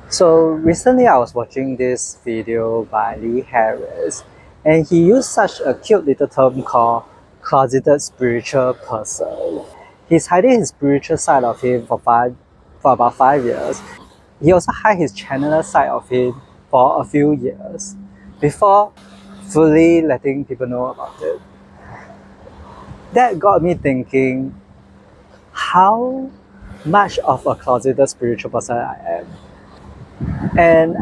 So recently I was watching this video by Lee Harris, and he used such a cute little term called closeted spiritual person. He's hiding his spiritual side of him for about 5 years. He also hid his channel side of him for a few years before fully letting people know about it. That got me thinking how much of a closeted spiritual person I am. And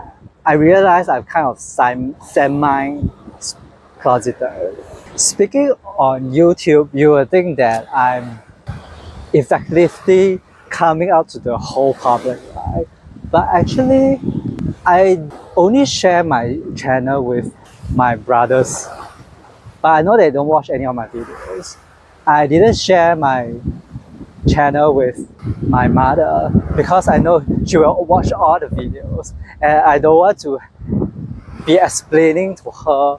I realized I'm kind of semi-closeted. Speaking on YouTube, you would think that I'm effectively coming out to the whole public, right? But actually, I only share my channel with my brothers. But I know they don't watch any of my videos. I didn't share my channel with my mother because I know she will watch all the videos, and I don't want to be explaining to her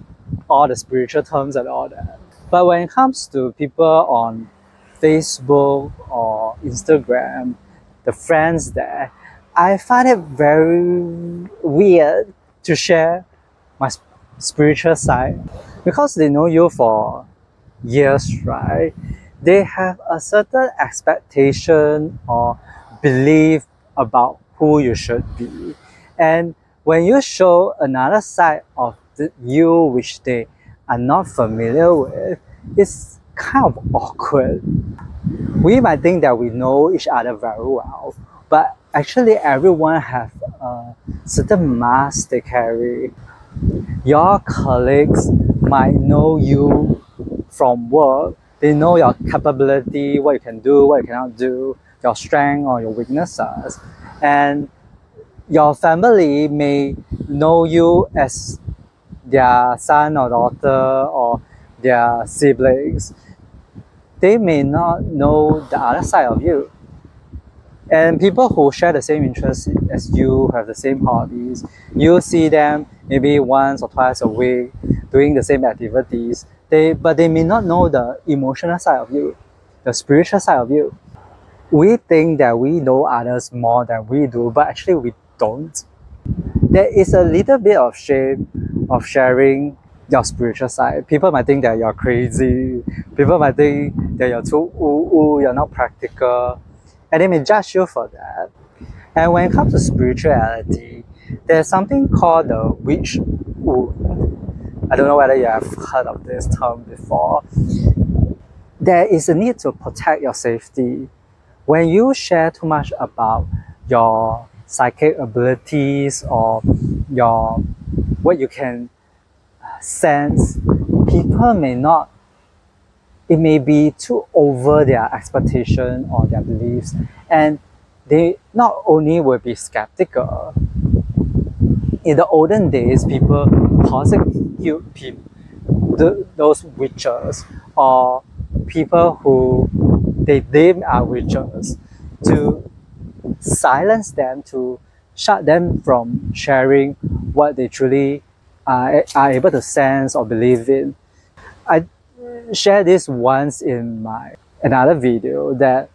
all the spiritual terms and all that. But when it comes to people on Facebook or Instagram, the friends there, I find it very weird to share my spiritual side because they know you for years, right? They have a certain expectation or belief about who you should be. And when you show another side of you which they are not familiar with, it's kind of awkward. We might think that we know each other very well, but actually everyone has a certain mask they carry. Your colleagues might know you from work. They know your capability, what you can do, what you cannot do, your strength or your weaknesses. And your family may know you as their son or daughter or their siblings. They may not know the other side of you. And people who share the same interests as you, have the same hobbies, you see them maybe once or twice a week doing the same activities, but they may not know the emotional side of you, the spiritual side of you. We think that we know others more than we do, but actually we don't. There is a little bit of shame of sharing your spiritual side. People might think that you're crazy. People might think that you're too ooh, you're not practical. And they may judge you for that. And when it comes to spirituality, there's something called the witch wound. I don't know whether you have heard of this term before. There is a need to protect your safety. When you share too much about your psychic abilities or what you can sense, people may not, it may be too over their expectation or their beliefs, and they not only will be skeptical. In the olden days, people prosecute those witches or people who they deem are witches to silence them, to shut them from sharing what they truly are able to sense or believe in. I shared this once in my another video that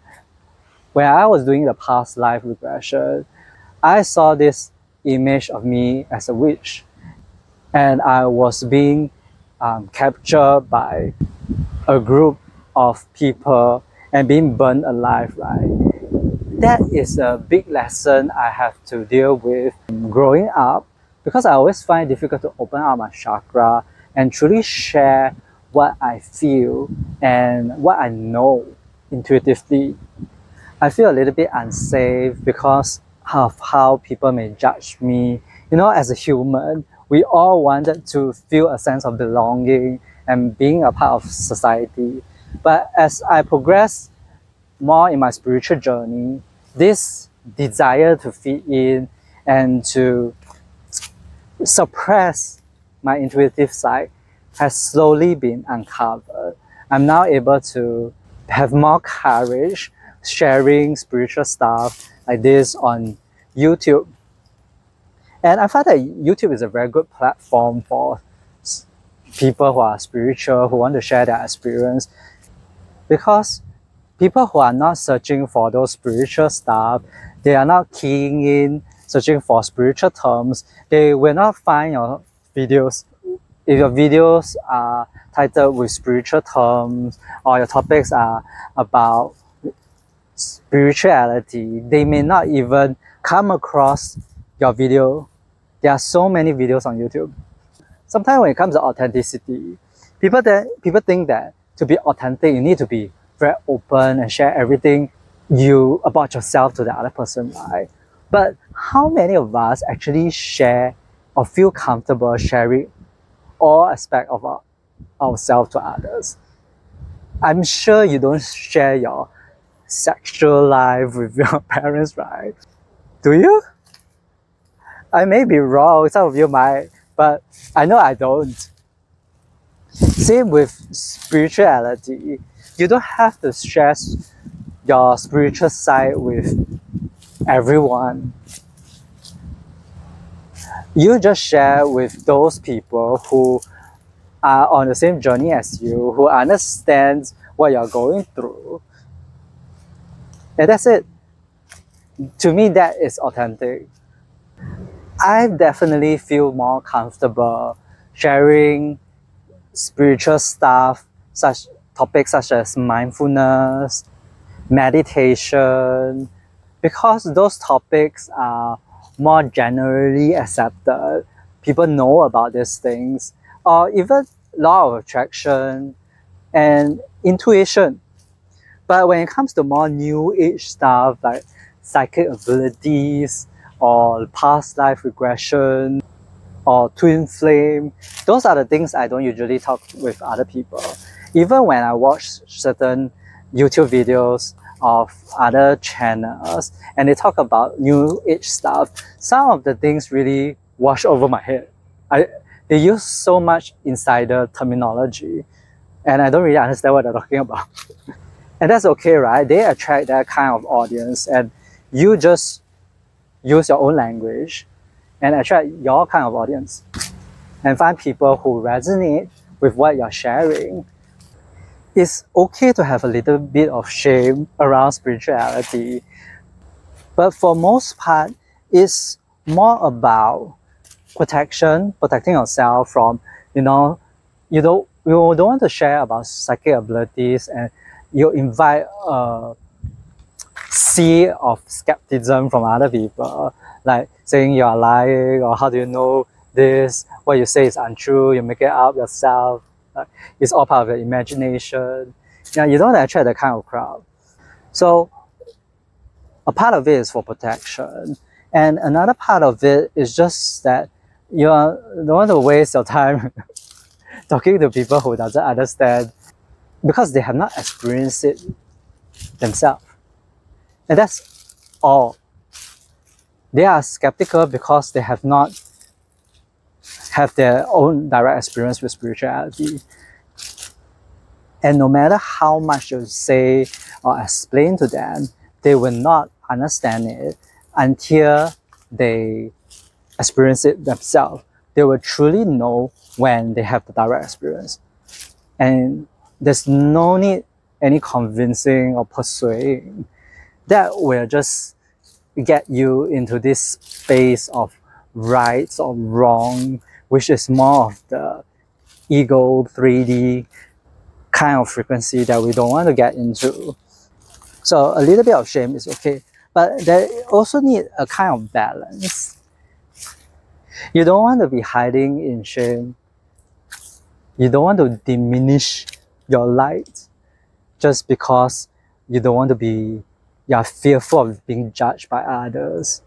when I was doing the past life regression, I saw this image of me as a witch, and I was being captured by a group of people and being burned alive, right? That is a big lesson I have to deal with growing up, because I always find it difficult to open up my chakra and truly share what I feel and what I know intuitively. I feel a little bit unsafe because of how people may judge me. You know, as a human, we all wanted to feel a sense of belonging and being a part of society. But as I progress more in my spiritual journey, this desire to fit in and to suppress my intuitive side has slowly been uncovered. I'm now able to have more courage sharing spiritual stuff like this on YouTube. And I find that YouTube is a very good platform for people who are spiritual, who want to share their experience, because people who are not searching for those spiritual stuff, they are not keying in searching for spiritual terms, they will not find your videos. If your videos are titled with spiritual terms or your topics are about spirituality, they may not even come across your video. There are so many videos on YouTube. Sometimes when it comes to authenticity, people think that to be authentic, you need to be very open and share everything about yourself to the other person, right? But how many of us actually share or feel comfortable sharing all aspects of ourselves to others? I'm sure you don't share your sexual life with your parents, right? Do you? I may be wrong, some of you might, but I know I don't. Same with spirituality. You don't have to share your spiritual side with everyone. You just share with those people who are on the same journey as you, who understand what you're going through. And that's it. To me, that is authentic. I definitely feel more comfortable sharing spiritual stuff, topics such as mindfulness, meditation, because those topics are more generally accepted. People know about these things, or even law of attraction and intuition. But when it comes to more new age stuff like psychic abilities or past life regression or twin flame, those are the things I don't usually talk with other people. Even when I watch certain YouTube videos of other channels and they talk about new age stuff, some of the things really wash over my head. They use so much insider terminology and I don't really understand what they're talking about. And that's okay, right? They attract that kind of audience and you just use your own language and attract your kind of audience and find people who resonate with what you're sharing. It's okay to have a little bit of shame around spirituality, but for most part, it's more about protecting yourself from, you don't want to share about psychic abilities and you invite a sea of skepticism from other people, like saying you're lying or how do you know this, what you say is untrue, you make it up yourself, it's all part of your imagination. Yeah, you don't want to attract that kind of crowd. So a part of it is for protection, and another part of it is just that you don't want to waste your time talking to people who doesn't understand because they have not experienced it themselves. And that's all. They are skeptical because they have not have their own direct experience with spirituality. And no matter how much you say or explain to them, they will not understand it until they experience it themselves. They will truly know when they have the direct experience. And there's no need any convincing or persuading. That will just get you into this space of right or wrong, which is more of the ego 3D kind of frequency that we don't want to get into. So a little bit of shame is okay, but they also need a kind of balance. You don't want to be hiding in shame. You don't want to diminish your light just because you don't want to be, you're fearful of being judged by others.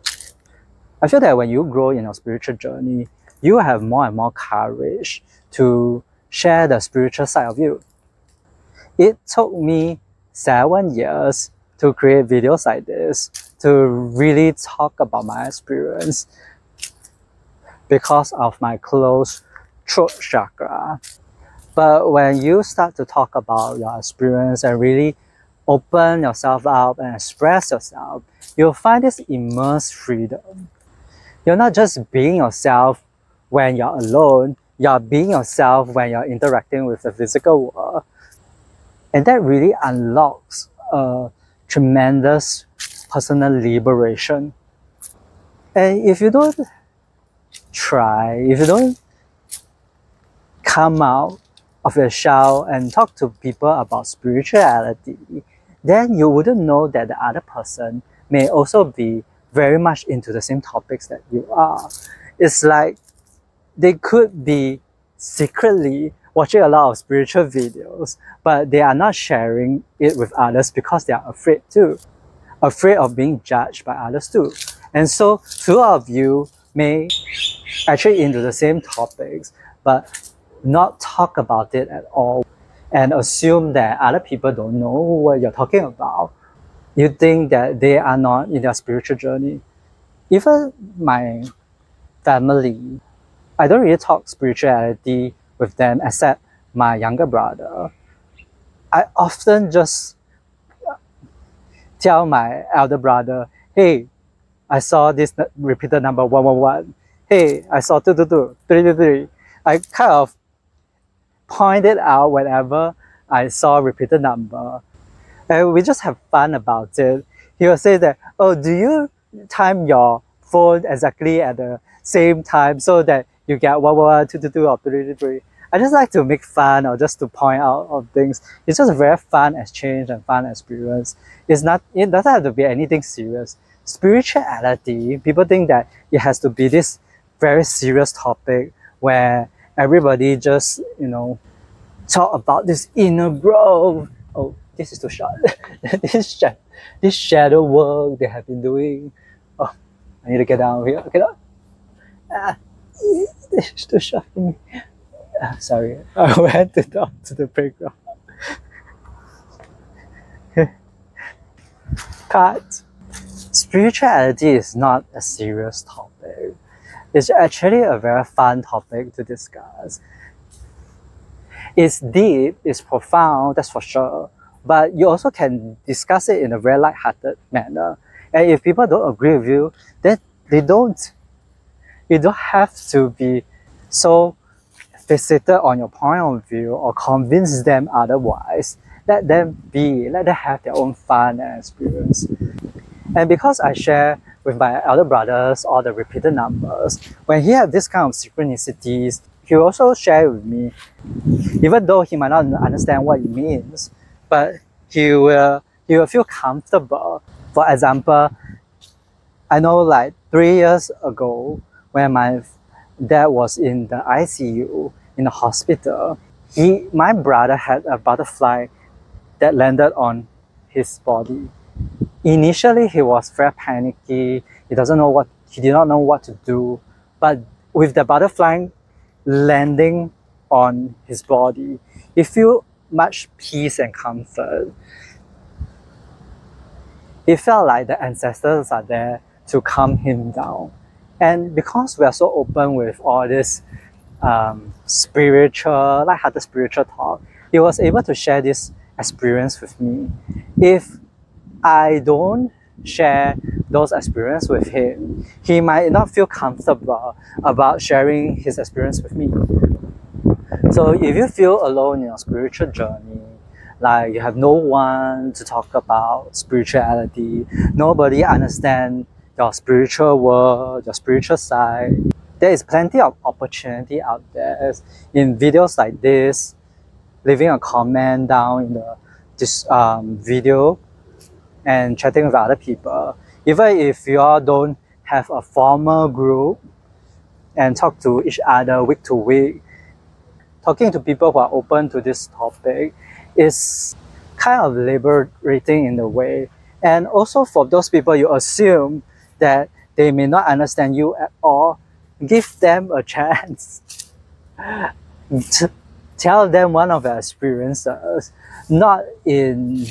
I feel that when you grow in your spiritual journey, you have more and more courage to share the spiritual side of you. It took me 7 years to create videos like this, to really talk about my experience because of my closed throat chakra. But when you start to talk about your experience and really open yourself up and express yourself, you'll find this immense freedom. You're not just being yourself when you're alone, you're being yourself when you're interacting with the physical world. And that really unlocks a tremendous personal liberation. And if you don't try, if you don't come out of your shell and talk to people about spirituality, then you wouldn't know that the other person may also be very much into the same topics that you are. It's like they could be secretly watching a lot of spiritual videos, but they are not sharing it with others because they are afraid too. Afraid of being judged by others too. And so two of you may actually into the same topics, but not talk about it at all and assume that other people don't know what you're talking about. You think that they are not in their spiritual journey. Even my family, I don't really talk spirituality with them except my younger brother. I often just tell my elder brother, hey, I saw this repeated number 111. Hey, I saw 222, 333. I kind of point it out whenever I saw a repeated number. And we just have fun about it. He will say that, oh, do you time your phone exactly at the same time so that you get 111, 222, or 333? I just like to make fun or just to point out of things. It's just a very fun exchange and fun experience. It doesn't have to be anything serious. Spirituality, people think that it has to be this very serious topic where everybody just, talk about this inner growth. Oh, this is too short. this shadow work they have been doing. Oh, I need to get down here. Okay, this is too short for me. Sorry, I went to talk to the playground. Cut. Spirituality is not a serious topic. It's actually a very fun topic to discuss. It's deep, it's profound, that's for sure. But you also can discuss it in a very light-hearted manner. And if people don't agree with you, then you don't have to be so fixated on your point of view or convince them otherwise. Let them be, let them have their own fun and experience. And because I share with my elder brothers all the repeated numbers, when he had this kind of synchronicities, he will also share with me, even though he might not understand what it means, but he will feel comfortable. For example, I know like 3 years ago, when my dad was in the ICU in the hospital, my brother had a butterfly that landed on his body. Initially, he was very panicky. He did not know what to do. But with the butterfly landing on his body, he felt much peace and comfort. It felt like the ancestors are there to calm him down. And because we are so open with all this light-hearted spiritual talk, he was able to share this experience with me. If I don't share those experiences with him, he might not feel comfortable about sharing his experience with me. So if you feel alone in your spiritual journey, like you have no one to talk about spirituality, nobody understands your spiritual world, your spiritual side, there is plenty of opportunity out there in videos like this, leaving a comment down in this video and chatting with other people. Even if you all don't have a formal group and talk to each other week to week, talking to people who are open to this topic is kind of liberating in a way. And also for those people you assume that they may not understand you at all, give them a chance. Tell them one of your experiences, not in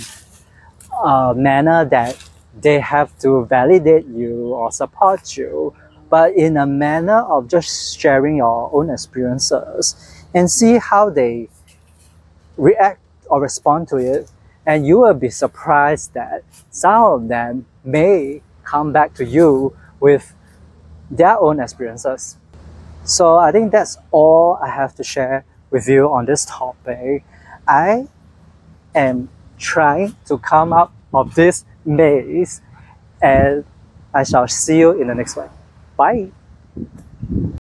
a manner that they have to validate you or support you, but in a manner of just sharing your own experiences and see how they react or respond to it. And you will be surprised that some of them may come back to you with their own experiences. So I think that's all I have to share with you on this topic. I am trying to come out of this maze, and I shall see you in the next one. Bye.